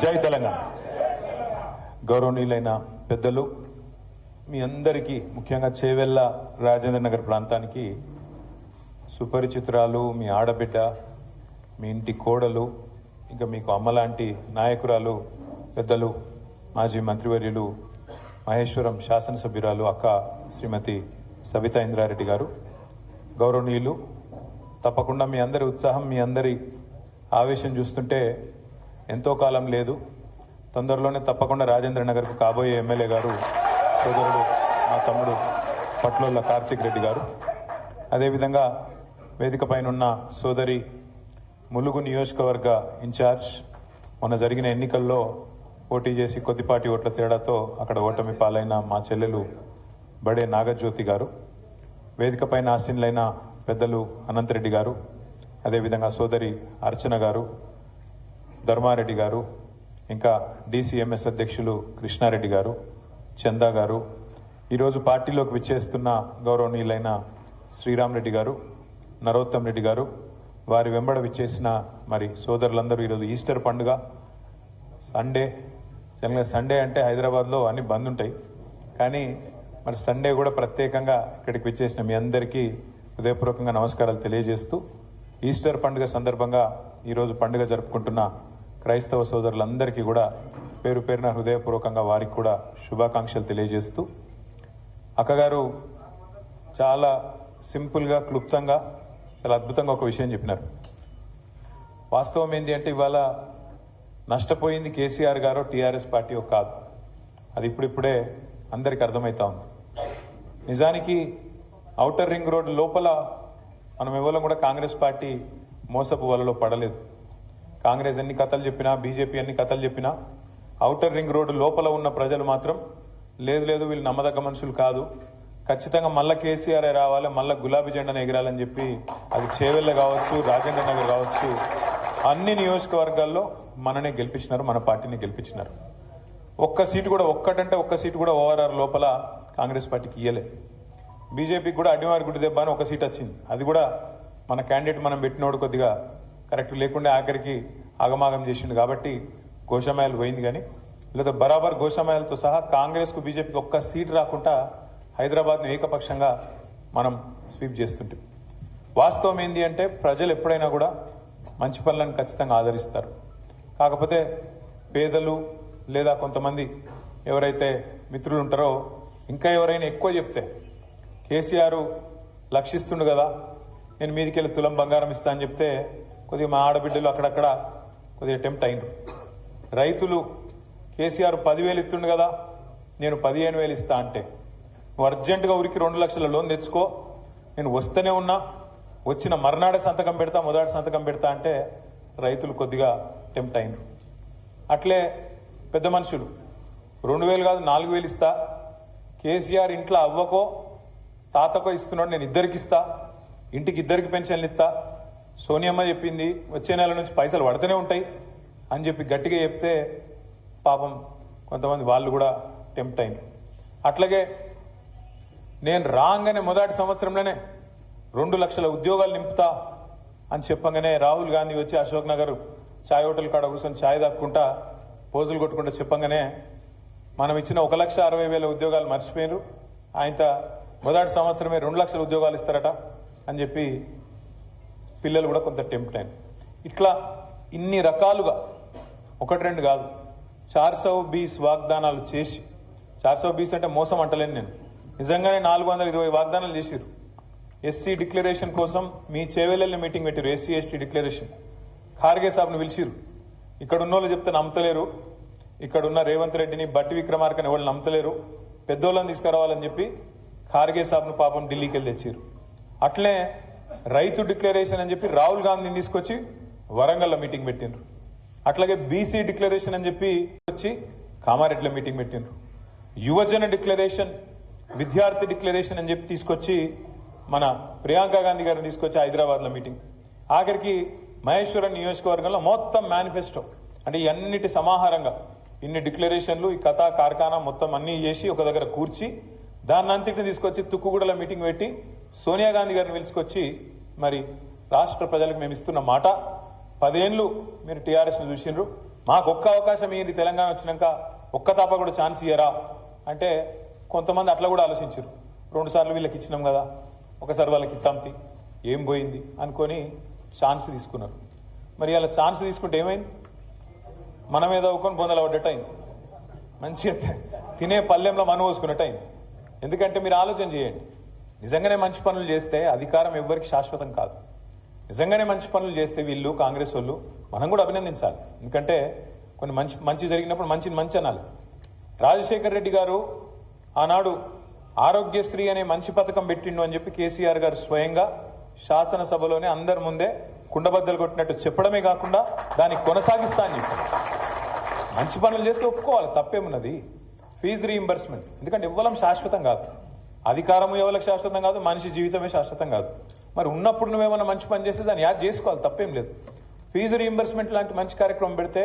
జై తెలంగాణ. గౌరవనీయులైన పెద్దలు, మీ అందరికీ ముఖ్యంగా చేవెళ్ల రాజేంద్ర నగర్ ప్రాంతానికి సుపరిచితురాలు, మీ ఆడబిడ్డ, మీ ఇంటి కోడలు, ఇంకా మీకు అమ్మలాంటి నాయకురాలు, పెద్దలు మాజీ మంత్రివర్యులు మహేశ్వరం శాసనసభ్యురాలు అక్క శ్రీమతి సబితా ఇంద్రారెడ్డి గారు, గౌరవనీయులు, తప్పకుండా మీ అందరి ఉత్సాహం, మీ అందరి ఆవేశం చూస్తుంటే ఎంతో కాలం లేదు, తొందరలోనే తప్పకుండా రాజేంద్ర నగర్కు కాబోయే ఎమ్మెల్యే గారు సోదరుడు మా తమ్ముడు పట్లోళ్ళ కార్తిక్ రెడ్డి గారు, అదేవిధంగా వేదిక పైన ఉన్న సోదరి ములుగు నియోజకవర్గ ఇన్ఛార్జ్, మొన్న జరిగిన ఎన్నికల్లో పోటీ చేసి కొద్దిపాటి ఓట్ల తేడాతో అక్కడ ఓటమి పాలైన మా చెల్లెలు బడే నాగజ్యోతి గారు, వేదిక పైన ఆసీనులైన పెద్దలు అనంతరెడ్డి గారు, అదేవిధంగా సోదరి అర్చన గారు, ధర్మారెడ్డి గారు, ఇంకా డీసీఎంఎస్ అధ్యక్షులు కృష్ణారెడ్డి గారు, చందా గారు, ఈరోజు పార్టీలోకి విచ్చేస్తున్న గౌరవనీయులైన శ్రీరామ్ రెడ్డి గారు, నరోత్తం రెడ్డి గారు, వారి వెంబడ విచ్చేసిన మరి సోదరులందరూ, ఈరోజు ఈస్టర్ పండుగ, సండే అంటే హైదరాబాద్లో అన్ని బంద్ ఉంటాయి, కానీ మరి సండే కూడా ప్రత్యేకంగా ఇక్కడికి విచ్చేసిన మీ అందరికీ హృదయపూర్వకంగా నమస్కారాలు తెలియజేస్తూ, ఈస్టర్ పండుగ సందర్భంగా ఈరోజు పండుగ జరుపుకుంటున్న క్రైస్తవ సోదరులందరికీ కూడా పేరు పేరున హృదయపూర్వకంగా వారికి కూడా శుభాకాంక్షలు తెలియజేస్తూ, అక్కగారు చాలా సింపుల్గా, క్లుప్తంగా, చాలా అద్భుతంగా ఒక విషయం చెప్పినారు. వాస్తవం ఏంటి అంటే ఇవాళ నష్టపోయింది కేసీఆర్ గారో టీఆర్ఎస్ పార్టీ కాదు, అది ఇప్పుడిప్పుడే అందరికి అర్థమవుతా ఉంది. నిజానికి ఔటర్ రింగ్ రోడ్ లోపల మనం ఎవరం కూడా కాంగ్రెస్ పార్టీ మోసపు వలలో పడలేదు. కాంగ్రెస్ ఎన్ని కథలు చెప్పినా, బీజేపీ ఎన్ని కథలు చెప్పినా, ఔటర్ రింగ్ రోడ్డు లోపల ఉన్న ప్రజలు మాత్రం లేదు వీళ్ళు నమ్మదగ్గ మనుషులు కాదు, ఖచ్చితంగా మళ్ళా కేసీఆర్ రావాలి, మళ్ళా గులాబీ జెండాను ఎగిరాలని చెప్పి, అది చేవెళ్ల కావచ్చు, రాజేంద్ర నగర్ కావచ్చు, అన్ని నియోజకవర్గాల్లో మననే గెలిపించినారు, మన పార్టీని గెలిపించినారు. ఒక్క సీటు కూడా ఓఆర్ఆర్ లోపల కాంగ్రెస్ పార్టీకి ఇయ్యలే. బీజేపీకి కూడా అడ్డివారి గుడి దెబ్బ అని ఒక సీట్ వచ్చింది, అది కూడా మన క్యాండిడేట్ మనం పెట్టినోడు కొద్దిగా కరెక్ట్ లేకుండా ఆఖరికి ఆగమాగం చేసిండు కాబట్టి గోషామాయలు పోయింది. కానీ లేదా బరాబర్ గోషామాయలతో సహా కాంగ్రెస్కు బీజేపీకి ఒక్క సీట్ రాకుండా హైదరాబాద్ను ఏకపక్షంగా మనం స్వీప్ చేస్తుంటాం. వాస్తవం ఏంటి అంటే ప్రజలు ఎప్పుడైనా కూడా మంచి పనులను ఖచ్చితంగా ఆదరిస్తారు. కాకపోతే పేదలు లేదా కొంతమంది ఎవరైతే మిత్రులు ఉంటారో, ఇంకా ఎవరైనా ఎక్కువ చెప్తే, కేసీఆర్ లక్షిస్తుండు కదా, నేను మీదికెళ్ళి తులం బంగారం ఇస్తా అని చెప్తే కొద్దిగా మా ఆడబిడ్డలు అక్కడక్కడ కొద్దిగా టెంప్ట్ అయింది. రైతులు కేసీఆర్ 10,000 ఇస్తుండు కదా, నేను 15,000 ఇస్తా అంటే, నువ్వు అర్జెంటుగా ఊరికి 2 లక్షల లోన్ తెచ్చుకో, నేను వస్తూనే ఉన్నా, వచ్చిన మర్నాడే సంతకం పెడతా, మొదటి సంతకం పెడతా అంటే రైతులు కొద్దిగా టెంప్ట్ అయింది. అట్లే పెద్ద మనుషులు 2,000 కాదు 4,000 ఇస్తా, కేసీఆర్ ఇంట్లో అవ్వకో తాతకో ఇస్తున్నాడు, నేను ఇద్దరికి ఇస్తా, ఇంటికి 2 పెన్షన్లు ఇస్తా, సోనియమ్మ చెప్పింది వచ్చే నెల నుంచి పైసలు పడుతూనే ఉంటాయి అని చెప్పి గట్టిగా చెప్తే పాపం కొంతమంది వాళ్ళు కూడా టెంప్ట్ అయింది. అట్లాగే నేను రాగానే మొదటి సంవత్సరంలోనే 2 లక్షల ఉద్యోగాలు నింపుతా అని చెప్పగానే రాహుల్ గాంధీ వచ్చి అశోక్ నగర్ ఛాయ్ హోటల్ కాడ కూర్చొని ఛాయ్ దాక్కుంటా పోజులు కొట్టుకుంటా చెప్పగానే మనం ఇచ్చిన 1,60,000 ఉద్యోగాలు మర్చిపోయారు, ఆయన మొదటి సంవత్సరమే 2 లక్షల ఉద్యోగాలు ఇస్తారట అని చెప్పి పిల్లలు కూడా కొంత టెంప్ట్ అయింది. ఇట్లా ఇన్ని రకాలుగా 1-2 కాదు 420 వాగ్దానాలు చేసి, 420 అంటే మోసం అంటలేను నేను, నిజంగానే 420 వాగ్దానాలు చేసిరు. ఎస్సీ డిక్లరేషన్ కోసం మీ చేవెళ్ళ మీటింగ్ పెట్టారు, ఎస్సీ ఎస్టీ డిక్లరేషన్. ఖార్గే సాబ్ను పిలిచిరు, ఇక్కడ ఉన్న వాళ్ళు చెప్తే నమ్మతలేరు, ఇక్కడున్న రేవంత్ రెడ్డిని, బట్టి విక్రమార్కని ఎవరు నమ్మతలేరు, పెద్దోళ్ళని తీసుకురావాలని చెప్పి ఖార్గే సాబ్ను పాపం ఢిల్లీకి వెళ్ళి తెచ్చారు. అట్లే రైతు డిక్లరేషన్ అని చెప్పి రాహుల్ గాంధీని తీసుకొచ్చి వరంగల్లో మీటింగ్ పెట్టిండ్రు. అట్లాగే బీసీ డిక్లరేషన్ అని చెప్పి వచ్చి కామారెడ్డిలో మీటింగ్ పెట్టిండ్రు. యువజన డిక్లరేషన్, విద్యార్థి డిక్లరేషన్ అని చెప్పి తీసుకొచ్చి మన ప్రియాంక గాంధీ గారిని తీసుకొచ్చి హైదరాబాద్లో మీటింగ్. ఆఖరికి మహేశ్వరం నియోజకవర్గంలో మొత్తం మేనిఫెస్టో, అంటే అన్నిటి సమాహారంగా ఇన్ని డిక్లరేషన్లు, ఈ కథా కార్ఖానా మొత్తం అన్ని చేసి ఒక దగ్గర కూర్చి దాన్నంతటిని తీసుకొచ్చి తుక్కుగూడలో మీటింగ్ పెట్టి సోనియా గాంధీ గారిని పిలుచుకొచ్చి మరి రాష్ట్ర ప్రజలకు మేము ఇస్తున్న మాట 10 ఏళ్లు మీరు టీఆర్ఎస్ ను చూసిండ్రు, మాకు ఒక్క అవకాశం ఏంది తెలంగాణ వచ్చినాక ఒక్క తాప కూడా ఛాన్స్ ఇయ్యరా అంటే కొంతమంది అట్లా కూడా ఆలోచించారు. 2 సార్లు వీళ్ళకి ఇచ్చినాం కదా, ఒకసారి వాళ్ళకి ఇస్తాంతి ఏం పోయింది అనుకొని ఛాన్స్ తీసుకున్నారు. మరి అలా ఛాన్స్ తీసుకుంటే ఏమైంది? మనం ఏదో ఒక్కొని బొందలు పడ్డట్టు అయింది, మంచిగా తినే పల్లెంలో మనం పోసుకున్నట్టు అయింది. ఎందుకంటే మీరు ఆలోచన చేయండి, నిజంగానే మంచి పనులు చేస్తే అధికారం ఎవ్వరికి శాశ్వతం కాదు. నిజంగానే మంచి పనులు చేస్తే వీళ్ళు కాంగ్రెస్ వాళ్ళు మనం కూడా అభినందించాలి. ఎందుకంటే కొన్ని మంచి జరిగినప్పుడు మంచి అనాలి. రాజశేఖర్ రెడ్డి గారు ఆనాడు ఆరోగ్యశ్రీ అనే మంచి పథకం పెట్టిండు అని చెప్పి కేసీఆర్ గారు స్వయంగా శాసనసభలోనే అందరి ముందే కుండబద్దలు కొట్టినట్టు చెప్పడమే కాకుండా దాన్ని కొనసాగిస్తా అని చెప్పారు. మంచి పనులు చేస్తే ఒప్పుకోవాలి, తప్పేమున్నది. ఫీజు రీయింబర్స్మెంట్, ఎందుకంటే ఇవ్వడం శాశ్వతం కాదు, అధికారం ఎవరికి శాశ్వతం కాదు, మనిషి జీవితమే శాశ్వతం కాదు. మరి ఉన్నప్పుడు నువ్వేమన్నా మంచి పని చేస్తే దాన్ని యాడ్ చేసుకోవాలి, తప్పేం లేదు. ఫీజు రీయింబర్స్మెంట్ లాంటి మంచి కార్యక్రమం పెడితే